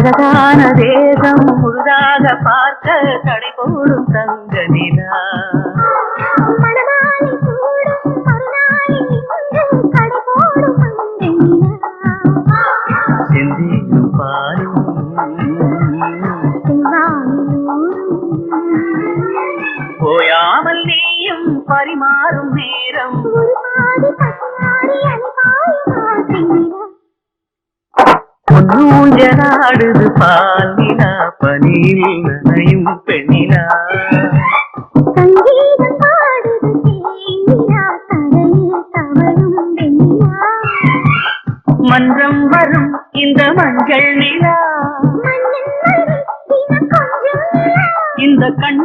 அழகான தேசம் முழுதாக பார்க்க கடை போடும் தங்க நிலா மணமாலை சூடும் மறுநாளை இன்று கடை போடும் தங்க நிலா செந்தேனும் பாலும் போயாமல் நீயும் பரிமாறும் நேரம் பொன்னூஞ்சலாடுது பால் நிலா பனியில் நனையும் பெண்ணிலா சங்கீதம் பாடுது தேனிலா தரையில் தவழும் வெண்ணிலா மன்றம் வரும் இந்த மஞ்சள் நிலா மண்ணின் மறை தினம் கொஞ்சம் இந்த கண்